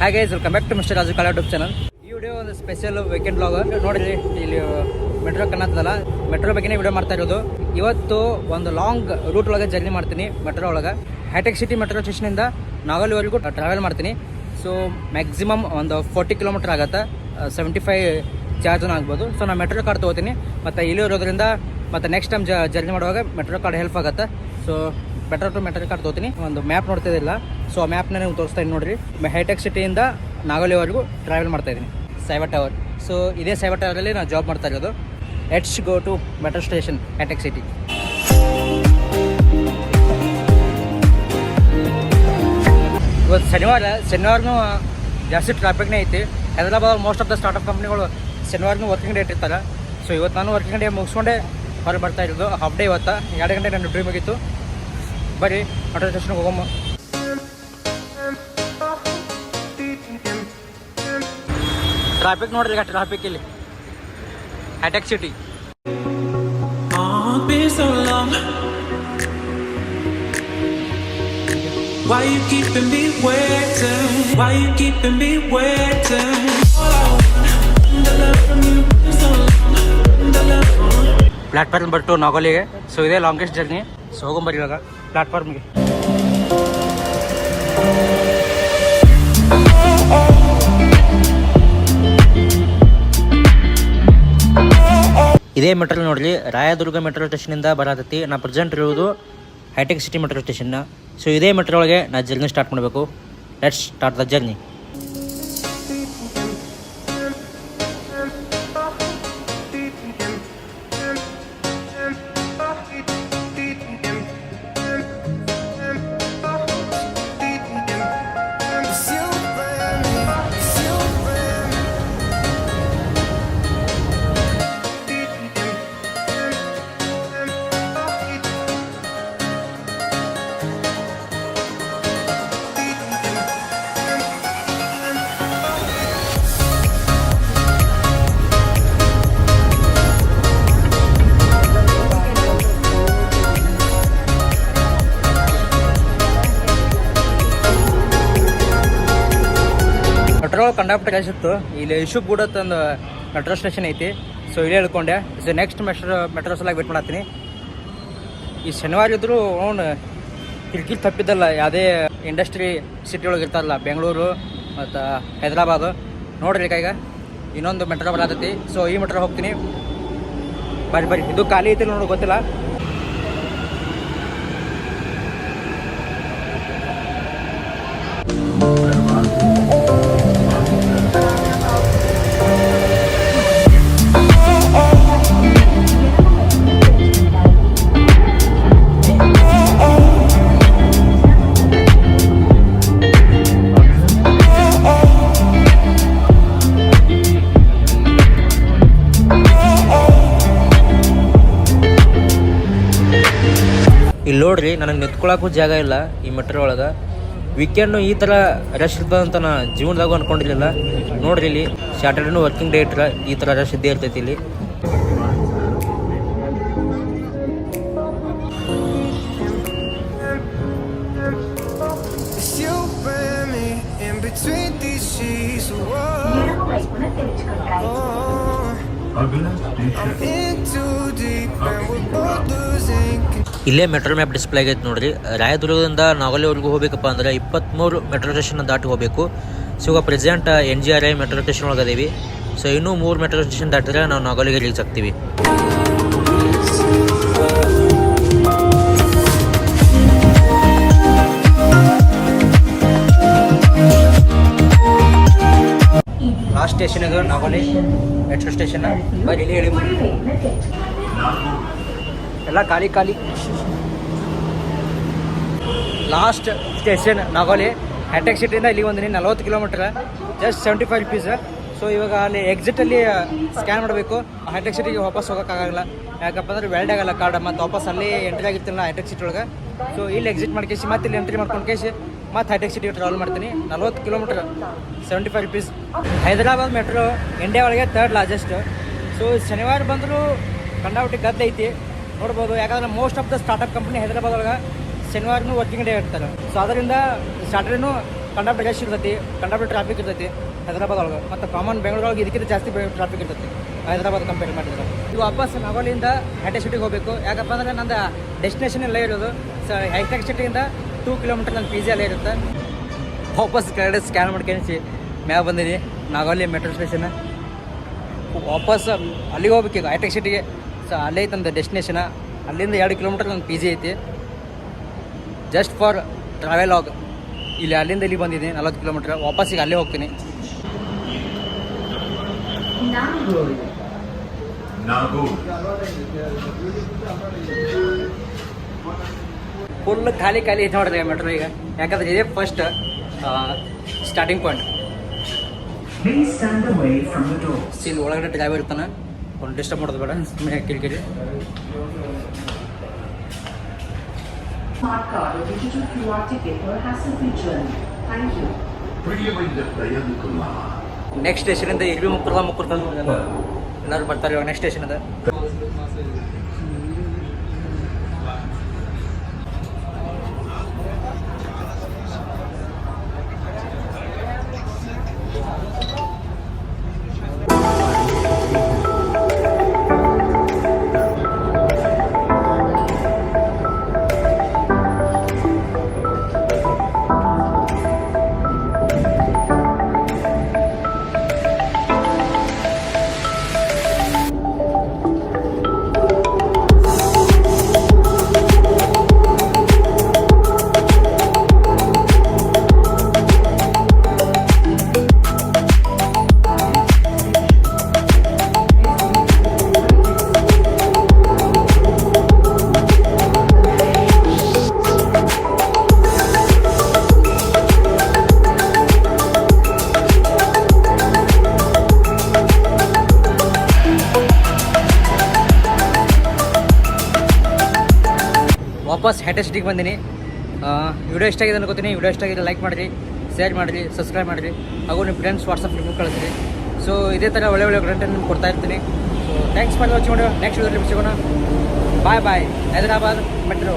ಹಾಗೆ welcome back to mister Raju Kala YouTube channel. ಈ video ಒಂದು ಸ್ಪೆಷಲ್ ವೀಕೆಂಡ್ ವ್ಲಾಗ್. ನೋಡಿರಿ, ಇಲ್ಲಿ ಮೆಟ್ರೋ ಕನ್ನಡದಲ್ಲ, ಮೆಟ್ರೋ ಬಗ್ಗೆನೇ ವಿಡಿಯೋ ಮಾಡ್ತಾ ಇರೋದು. ಇವತ್ತು ಒಂದು ಲಾಂಗ್ ರೂಟ್ ಒಳಗೆ ಜರ್ನಿ ಮಾಡ್ತೀನಿ. ಮೆಟ್ರೋ ಒಳಗೆ ಹೈಟೆಕ್ ಸಿಟಿ ಮೆಟ್ರೋ ಸ್ಟೇಷನಿಂದ ನಾಗಲ್ವರೆಗೂ ಟ್ರಾವೆಲ್ ಮಾಡ್ತೀನಿ. ಸೊ ಮ್ಯಾಕ್ಸಿಮಮ್ ಒಂದು 40 ಕಿಲೋಮೀಟರ್ ಆಗುತ್ತೆ. 75 ಚಾರ್ಜನ್ನು ಆಗ್ಬೋದು. ಸೊ ನಾನು ಮೆಟ್ರೋ ಕಾರ್ಡ್ ತೊಗೋತೀನಿ. ಮತ್ತು ಇಲ್ಲಿ ಇರೋದ್ರಿಂದ ಮತ್ತು ನೆಕ್ಸ್ಟ್ ಟೈಮ್ ಜರ್ನಿ ಮಾಡುವಾಗ ಮೆಟ್ರೋ ಕಾರ್ಡ್ ಹೆಲ್ಪ್ ಆಗುತ್ತೆ. So better to metro card ತೊಗೋತೀನಿ. ಒಂದು ಮ್ಯಾಪ್ ನೋಡ್ತಿದ್ದಿಲ್ಲ, ಸೊ ಆ ಮ್ಯಾಪ್ನ ನೀವು ತೋರಿಸ್ತಾ ಇದ್ದೀನಿ ನೋಡಿರಿ. ಹೈಟೆಕ್ ಸಿಟಿಯಿಂದ ನಾಗೋಲಿವರೆಗೂ ಟ್ರಾವೆಲ್ ಮಾಡ್ತಾ ಇದ್ದೀನಿ. Cyber tower. ಸೊ ಇದೇ ಸೈಬರ್ ಟವರಲ್ಲಿ ನಾನು ಜಾಬ್ ಮಾಡ್ತಾ ಇರೋದು. Let's go to metro station hitech city. ಇವತ್ತು ಶನಿವಾರನೂ ಜಾಸ್ತಿ ಟ್ರಾಫಿಕ್ನೇ ಐತಿ. Hyderabad most of the startup ಕಂಪ್ನಿಗಳು ಶನಿವಾರನೂ ವರ್ಕಿಂಗ್ ಡೇ ಇಟ್ಟಿರ್ತಾರೆ. ಸೊ ಇವತ್ತು ನಾನು ವರ್ಕಿಂಗ್ ಡೇ ಮುಗಿಸ್ಕೊಂಡೆ ಹೊರಗೆ ಬರ್ತಾ ಇರೋದು. ಹಾಫ್ ಡೇ ಇವತ್ತು 2 ಗಂಟೆ ನನ್ನ ಡ್ರೀಮ್ ಆಗಿತ್ತು. ಬರೀ ಮೆಟ್ರೋ ಸ್ಟೇಷನ್ಗೆ ಹೋಗಮ್ಮ. ಟ್ರಾಫಿಕ್ ನೋಡ್ರಿ, ಈಗ ಟ್ರಾಫಿಕ್ ಇಲ್ಲಿ hitech city. Why you keeping me waiting? Why you keeping me waiting? Platform ಬರ್ತು ನಾಗೋಲಿಗೆ. ಸೊ ಇದೇ ಲಾಂಗೆಸ್ಟ್ ಜರ್ನಿ. ಸೊ ಹೋಗೊಂಬರಿ ಇವಾಗ ಪ್ಲಾಟ್ಫಾರ್ಮ್ಗೆ. ಇದೇ ಮೆಟ್ರೋ ನೋಡ್ರಿ, ರಾಯದುರ್ಗ ಮೆಟ್ರೋ ಸ್ಟೇಷನಿಂದ ಬರತೈತಿ. ನಾ ಪ್ರೆಸೆಂಟ್ ಇರೋದು ಹೈಟೆಕ್ ಸಿಟಿ ಮೆಟ್ರೋ ಸ್ಟೇಷನ್ನ. ಸೊ ಇದೇ ಮೆಟ್ರೋ ಒಳಗೆ ನಾ ಜರ್ನಿ ಸ್ಟಾರ್ಟ್ ಮಾಡಬೇಕು. Let's start the journey. Metro conductor ಕಳಿಸಿತ್ತು. ಇಲ್ಲಿ ಇಶುಕ್ ಗೂಡ ಒಂದು ಮೆಟ್ರೋ ಸ್ಟೇಷನ್ ಐತಿ. ಸೊ ಇಲ್ಲೇ ಹೇಳ್ಕೊಂಡೆ. ಸೊ ನೆಕ್ಸ್ಟ್ ಮೆಟ್ರೋ ಸಲಾಗಿ ವೇಟ್ ಮಾಡತ್ತೀನಿ. ಈ ಶನಿವಾರ ಇದ್ದರೂ ಅವನು ಕಿರಿಕಿರಿ ತಪ್ಪಿದ್ದಲ್ಲ. ಯಾವುದೇ ಇಂಡಸ್ಟ್ರಿ ಸಿಟಿ ಒಳಗೆ ಇರ್ತಾರಲ್ಲ, ಬೆಂಗಳೂರು ಮತ್ತು ಹೈದರಾಬಾದು. ನೋಡ್ರಿ ಈಗ ಇನ್ನೊಂದು ಮೆಟ್ರೋ ಬರತೈತಿ. ಸೊ ಈ ಮೆಟ್ರೋ ಹೋಗ್ತೀನಿ. ಬರ್ರಿ ಇದು ಖಾಲಿ ಐತಿ ನೋಡಿ, ಗೊತ್ತಿಲ್ಲ. ಇಲ್ಲಿ ನೋಡ್ರಿ, ನನಗೆ ನಿಂತ್ಕೊಳಕ್ಕೂ ಜಾಗ ಇಲ್ಲ ಈ ಮೆಟ್ರೋ ಒಳಗೆ. ವೀಕೆಂಡು ಈ ಥರ ರಶ್ ಇರ್ತದೆ ಅಂತ ನಾ ಜೀವನದಾಗೂ ಅಂದ್ಕೊಂಡಿರಲಿಲ್ಲ. ನೋಡ್ರಿ, ಇಲ್ಲಿ ಸ್ಯಾಟರ್ಡೇನು ವರ್ಕಿಂಗ್ ಡೇ ಇಟ್ಟರೆ ಈ ಥರ ರಶ್ ಇದ್ದೇ ಇರ್ತೈತಿ ಇಲ್ಲಿ. ಇಲ್ಲೇ ಮೆಟ್ರೋ ಮ್ಯಾಪ್ ಡಿಸ್ಪ್ಲೇ ಆಗೈತೆ ನೋಡ್ರಿ. ರಾಯದುರ್ಗದಿಂದ ನಾಗೋಲಿವರೆಗೂ ಹೋಗ್ಬೇಕಪ್ಪ ಅಂದ್ರೆ 23 ಮೆಟ್ರೋ ಸ್ಟೇಷನ್ ದಾಟಿ ಹೋಗಬೇಕು. ಸೊ ಇವಾಗ ಪ್ರೆಸೆಂಟ್ NGRI ಮೆಟ್ರೋ ಸ್ಟೇಷನ್ ಒಳಗೆ ಅದೇವಿ. ಸೊ ಇನ್ನೂ 3 ಮೆಟ್ರೋ ಸ್ಟೇಷನ್ ದಾಟಿದ್ರೆ ನಾವು ನಾಗೋಲಿಗೆ ರೀಚ್ ಆಗ್ತೀವಿ. ಲಾಸ್ಟ್ ಸ್ಟೇಷನ್ ಇದು ನಾಗೋಲಿ ಮೆಟ್ರೋ ಸ್ಟೇಷನ್. ಬರೀ ಇಲ್ಲಿ ಹೇಳಿ, ಎಲ್ಲ ಖಾಲಿ. Last station Nagole. ಹೈಟೆಕ್ ಸಿಟಿಯಿಂದ ಇಲ್ಲಿ ಒಂದು 40 ಕಿಲೋಮೀಟರ್, ಜಸ್ಟ್ 75 ರುಪೀಸ್. ಸೊ ಇವಾಗ ಅಲ್ಲಿ ಎಕ್ಸಿಟಲ್ಲಿ ಸ್ಕ್ಯಾನ್ ಮಾಡಬೇಕು. ಹೈಟೆಕ್ ಸಿಟಿಗೆ ವಾಪಸ್ ಹೋಗೋಕ್ಕಾಗಲ್ಲ, ಯಾಕಪ್ಪ ಅಂದ್ರೆ ವೆಲ್ಡ್ ಆಗಲ್ಲ ಕಾರ್ಡ್. ಮತ್ತು ವಾಪಸ್ ಅಲ್ಲಿ ಎಂಟ್ರಿ ಆಗಿರ್ತಿಲ್ಲ ಹೈಟೆಕ್ ಸಿಟಿ ಒಳಗೆ. ಸೊ ಇಲ್ಲಿ ಎಕ್ಸಿಟ್ ಮಾಡ್ಕೇಸಿ ಮತ್ತೆ ಇಲ್ಲಿ ಎಂಟ್ರಿ ಮಾಡ್ಕೊಂಡು ಕೇಸಿ ಮತ್ತು ಹೈಟೆಕ್ ಸಿಟಿಗೆ ಟ್ರಾವೆಲ್ ಮಾಡ್ತೀನಿ. 40 kilometre, 75 rupees. Hyderabad metro India ಒಳಗೆ 3rd ಲಾರ್ಜೆಸ್ಟ್. ಸೊ ಶನಿವಾರ ಬಂದರೂ ಕಂಡಾಪಟ್ಟಿ ಗದ್ದೆ ಐತಿ ನೋಡ್ಬೋದು. ಯಾಕಂದ್ರೆ most of the startup company Hyderabad ಒಳಗೆ ಶನಿವಾರನೂ ವರ್ಕಿಂಗ್ ಡೇ ಇರ್ತಾರೆ. ಸೊ ಅದರಿಂದ ಸ್ಯಾಟರ್ಡೇನೂ ಕಂಡಾಪಟ್ಟೆ ರಶ್ ಇರ್ತೈತಿ, ಕಂಡಾಪಟ್ಟೆ ಟ್ರಾಫಿಕ್ ಇರ್ತೈತಿ ಹೈದರಾಬಾದ್ ಒಳಗೆ. ಮತ್ತು ಕಾಮನ್ ಬೆಂಗಳೂರೊಳಗೆ ಇದಕ್ಕಿಂತ ಜಾಸ್ತಿ ಟ್ರಾಫಿಕ್ ಇರ್ತೈತಿ ಹೈದರಾಬಾದ್ ಕಂಪೇರ್ ಮಾಡಿದ್ರೆ. ಈಗ ವಾಪಸ್ ನಾಗೋಲಿಂದ ಹೈಟೆಕ್ ಸಿಟಿಗೆ ಹೋಗಬೇಕು. ಯಾಕಪ್ಪ ಅಂದರೆ ನಂದು ಡೆಸ್ಟಿನೇಷನ್ ಎಲ್ಲ ಇರೋದು. ಸೊ ಹೈಟೆಕ್ ಸಿಟಿಯಿಂದ 2 ಕಿಲೋಮೀಟರ್ ನನ್ನ ಪಿ ಜಿ ಅಲ್ಲೇ ಇರುತ್ತೆ. ವಾಪಸ್ ಕೆಳಗಡೆ ಸ್ಕ್ಯಾನ್ ಮಾಡ್ಕೊಂಡು ಮ್ಯಾಗ ಬಂದೀನಿ ನಾಗೋಲಿ ಮೆಟ್ರೋ ಸ್ಟೇಷನ್. ವಾಪಸ್ ಅಲ್ಲಿಗೆ ಹೋಗ್ಬೇಕು ಈಗ ಹೈಟೆಕ್ ಸಿಟಿಗೆ. ಸೊ ಅಲ್ಲೇ ಐತೆ ನಂದು ಡೆಸ್ಟಿನೇಷನ್. ಅಲ್ಲಿಂದ 2 ಕಿಲೋಮೀಟರ್ ನನ್ನ ಪಿ ಜಿ ಐತಿ. ಜಸ್ಟ್ ಫಾರ್ ಟ್ರಾವೆಲಾಗ್ ಇಲ್ಲಿ ಅಲ್ಲಿಂದ ಇಲ್ಲಿ ಬಂದಿದ್ದೀನಿ 40 ಕಿಲೋಮೀಟ್ರ್. ವಾಪಸ್ ಈಗ ಅಲ್ಲೇ ಹೋಗ್ತೀನಿ. ಫುಲ್ ಖಾಲಿ ಐತೆ ನೋಡಿದ್ರೆ ಮೆಟ್ರೋ ಈಗ. ಯಾಕಂದ್ರೆ ಇದೇ ಫಸ್ಟ್ ಸ್ಟಾರ್ಟಿಂಗ್ ಪಾಯಿಂಟ್. ಇಲ್ಲಿ ಒಳಗಡೆ ಡ್ರೈವರ್ ಇರ್ತಾನೆ, ಒಂದು ಡಿಸ್ಟರ್ಬ್ ಮಾಡೋದು ಬೇಡ, ಸುಮ್ಮನೆ ಕಿರಿಕಿರಿ. Smart card or digital QR ticket for a hassle-free journey. Thank you. Next ಸ್ಟೇಷನಿಂದ ಇರ್ವಿ ಮುಕ್ಕುರ್ದ ಎಲ್ಲರೂ ಬರ್ತಾರೆ ಇವಾಗ ನೆಕ್ಸ್ಟ್ ಸ್ಟೇಷನ್ ಅದ. ವಾಪಸ್ ಹೈಟೆಕ್ ಸಿಟಿಗೆ ಬಂದೀನಿ. ವಿಡಿಯೋ ಇಷ್ಟ ಆಗಿದೆ ಅನ್ಕೋತೀನಿ. ವಿಡಿಯೋ ಇಷ್ಟ ಆಗಿದೆ ಲೈಕ್ ಮಾಡಿರಿ, ಶೇರ್ ಮಾಡಿರಿ, ಸಬ್ಸ್ಕ್ರೈಬ್ ಮಾಡಿರಿ, ಹಾಗೂ ನಿಮ್ಮ ಫ್ರೆಂಡ್ಸ್ ವಾಟ್ಸಪ್ ಲಿಂಕ್ ಕಳಿಸ್ರಿ. ಸೊ ಇದೇ ಥರ ಒಳ್ಳೆ ಕಂಟೆಂಟ್ ನಿಮ್ಗೆ ಕೊಡ್ತಾ ಇರ್ತೀನಿ. So thanks for watching video. Next ವಿಡಿಯೋದಲ್ಲಿ ಸಿಗೋಣ. ಬಾಯ್ ಬಾಯ್. ಹೈದರಾಬಾದ್ ಮೆಟ್ರೋ.